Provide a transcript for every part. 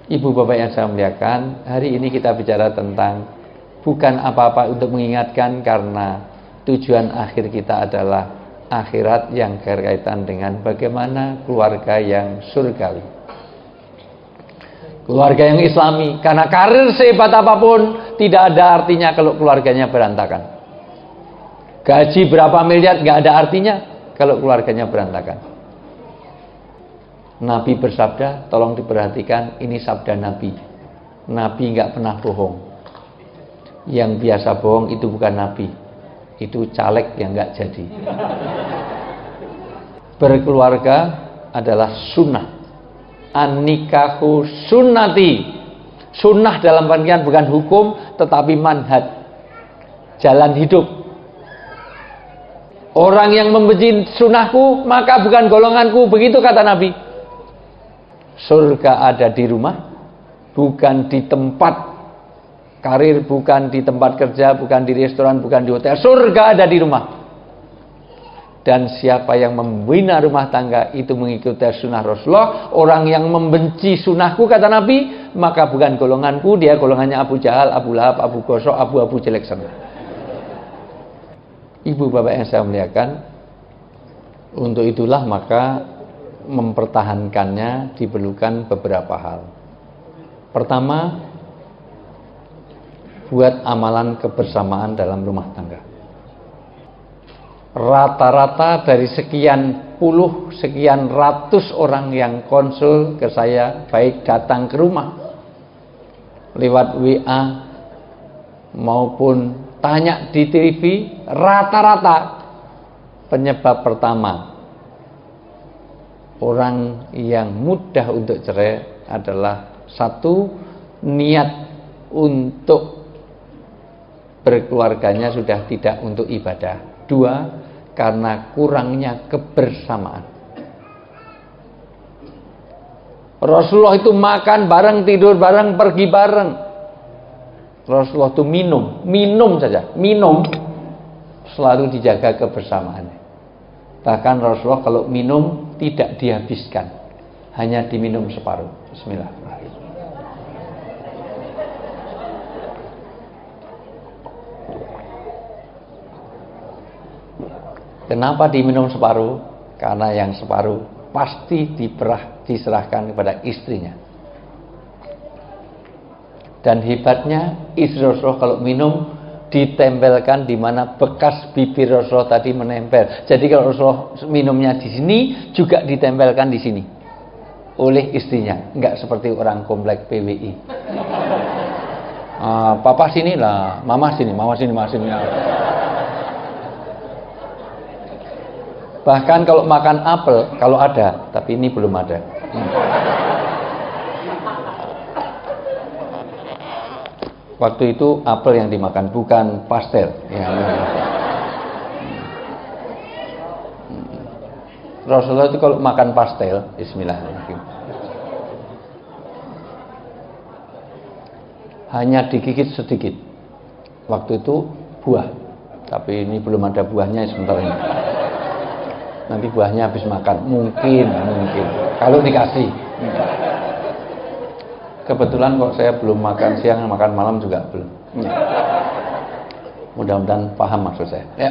Ibu bapak yang saya muliakan, hari ini kita bicara tentang bukan apa-apa untuk mengingatkan, karena tujuan akhir kita adalah akhirat yang berkaitan dengan bagaimana keluarga yang surgawi, keluarga yang islami. Karena karir sehebat apapun tidak ada artinya kalau keluarganya berantakan. Gaji berapa miliar nggak ada artinya kalau keluarganya berantakan. Nabi bersabda, tolong diperhatikan, ini sabda Nabi. Nabi nggak pernah bohong. Yang biasa bohong itu bukan Nabi, itu caleg yang nggak jadi. Berkeluarga adalah sunnah. An-nikahu sunnati. Sunnah dalam artian bukan hukum, tetapi manhaj, jalan hidup. Orang yang membenci sunnahku, maka bukan golonganku, begitu kata Nabi. Surga ada di rumah, bukan di tempat karir, bukan di tempat kerja, bukan di restoran, bukan di hotel. Surga ada di rumah. Dan siapa yang membina rumah tangga itu mengikuti sunnah Rasulullah. Orang yang membenci sunnahku, kata Nabi, maka bukan golonganku, dia golongannya Abu Jahal, Abu Lahab, Abu Gosok, Abu jelek sana. Ibu bapak yang saya muliakan, untuk itulah maka mempertahankannya diperlukan beberapa hal. Pertama, buat amalan kebersamaan dalam rumah tangga. Rata-rata dari sekian puluh, sekian ratus orang yang konsul ke saya, baik datang ke rumah lewat WA maupun tanya di TV, rata-rata penyebab pertama orang yang mudah untuk cerai adalah satu, niat untuk berkeluarganya sudah tidak untuk ibadah. Dua, karena kurangnya kebersamaan. Rasulullah itu makan bareng, tidur bareng, pergi bareng. Rasulullah itu minum saja, minum selalu dijaga kebersamaannya. Bahkan Rasulullah kalau minum tidak dihabiskan, hanya diminum separuh. Bismillahirrahmanirrahim. Kenapa diminum separuh? Karena yang separuh pasti diserahkan kepada istrinya. Dan hebatnya istri Rasulullah kalau minum ditempelkan di mana bekas bibir Rasulullah tadi menempel. Jadi kalau Rasulullah minumnya di sini, juga ditempelkan di sini oleh istrinya. Enggak seperti orang komplek PWI. Papa sini lah, mama sini, mama sini, mama sini. Bahkan kalau makan apel, kalau ada, tapi ini belum ada. Waktu itu apel yang dimakan, bukan pastel. Rasulullah itu kalau makan pastel, bismillahirrahmanirrahim, hanya digigit sedikit. Waktu itu buah, tapi ini belum ada buahnya sebentar ini. Nanti buahnya habis makan, mungkin kalau dikasih. Kebetulan kok saya belum makan siang, makan malam juga belum. Mudah-mudahan paham maksud saya. Ya.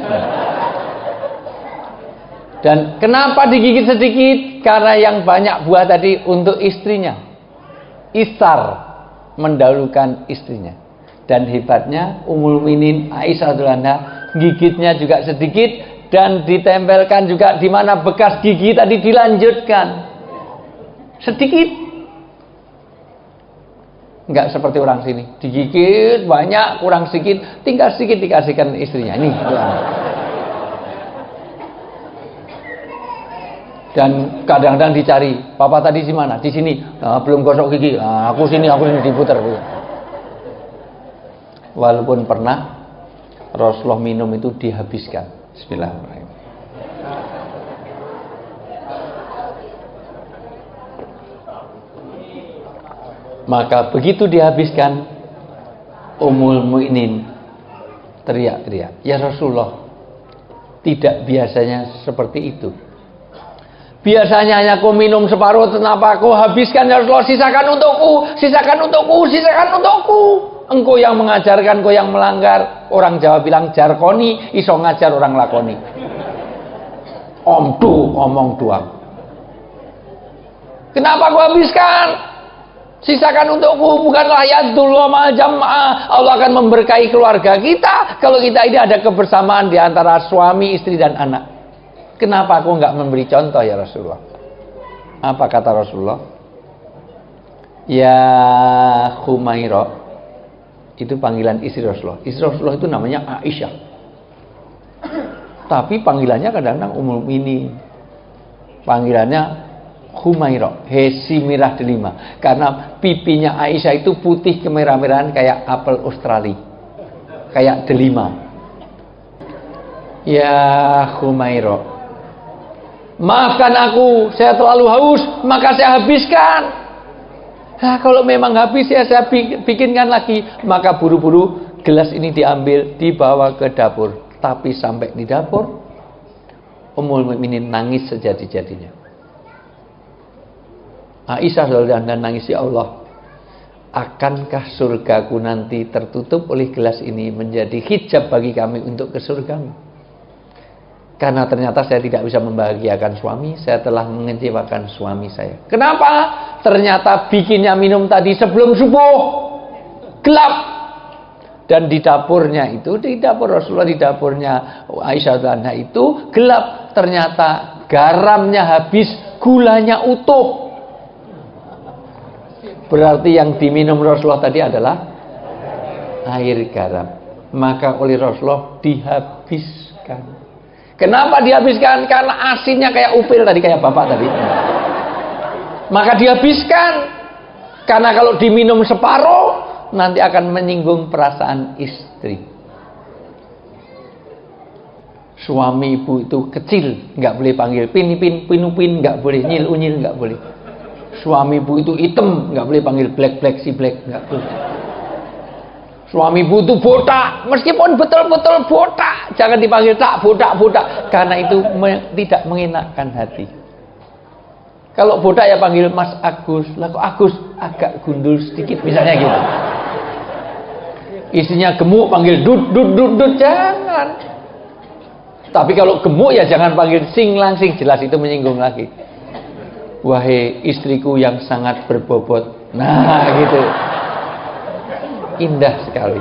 Dan kenapa digigit sedikit? Karena yang banyak buah tadi untuk istrinya. Istar, mendahulukan istrinya. Dan hebatnya Ummul Mukminin Aisyah radhiyallahu anha, gigitnya juga sedikit dan ditempelkan juga di mana bekas gigi tadi, dilanjutkan sedikit. Enggak seperti orang sini, digigit banyak, kurang sedikit, tinggal sedikit dikasihkan istrinya. Ini. Dan kadang-kadang dicari, papa tadi di mana? Di sini. Belum gosok gigi. Aku sini diputar. Walaupun pernah Rasulullah minum itu dihabiskan. Bismillahirrahmanirrahim. Maka begitu dihabiskan, Ummul Mukminin teriak-teriak, "Ya Rasulullah, tidak biasanya seperti itu. Biasanya hanya kau minum separuh, kenapa kau habiskan ya Rasulullah? Sisakan untukku, sisakan untukku, sisakan untukku. Engkau yang mengajarkan, kau yang melanggar. Orang Jawa bilang jarkoni, iso ngajar orang lakoni. Omdu, omong doang. Kenapa kau habiskan? Sisakan untukku, bukanlah yadullah ma'jam'ah. Allah akan memberkahi keluarga kita kalau kita ini ada kebersamaan di antara suami, istri dan anak. Kenapa aku enggak memberi contoh ya Rasulullah? Apa kata Rasulullah? Ya Khumairah. Itu panggilan istri Rasulullah. Istri Rasulullah itu namanya Aisyah. Tapi panggilannya kadang-kadang Ummul Mukminin. Panggilannya Khumairah, Hesi Mirah Delima. Karena pipinya Aisyah itu putih kemerah-merahan kayak apel Australia. Kayak delima. Ya Khumairah, maafkan aku, saya terlalu haus, maka saya habiskan. Nah, kalau memang habis ya saya bikinkan lagi. Maka buru-buru gelas ini diambil, dibawa ke dapur. Tapi sampai di dapur, Ummul Mukminin nangis sejadi-jadinya. Aisyah dan nangis, ya Allah, akankah surgaku nanti tertutup oleh gelas ini menjadi hijab bagi kami untuk ke surgamu? Karena ternyata saya tidak bisa membahagiakan suami, saya telah mengecewakan suami saya. Kenapa? Ternyata bikinnya minum tadi sebelum subuh, gelap. Dan di dapurnya itu, di dapur Rasulullah, di dapurnya Aisyah anha itu gelap. Ternyata garamnya habis, gulanya utuh. Berarti yang diminum Rasulullah tadi adalah air garam. Maka oleh Rasulullah dihabiskan. Kenapa dihabiskan? Karena asinnya kayak upil tadi, kayak bapak tadi. Maka dihabiskan. Karena kalau diminum separuh, nanti akan menyinggung perasaan istri. Suami ibu itu kecil, nggak boleh panggil pinipin, pinupin, nggak boleh nyil unyil, nggak boleh. Suami ibu itu hitam, nggak boleh panggil black si black, nggak boleh. Suami ibu itu botak, meskipun betul-betul botak, jangan dipanggil tak botak, karena itu tidak mengenakkan hati. Kalau botak ya panggil Mas Agus, lah kok Agus agak gundul sedikit misalnya gitu. Istrinya gemuk panggil dud, jangan. Tapi kalau gemuk ya jangan panggil sing langsing, jelas itu menyinggung lagi. Wahai istriku yang sangat berbobot, nah gitu. Indah sekali.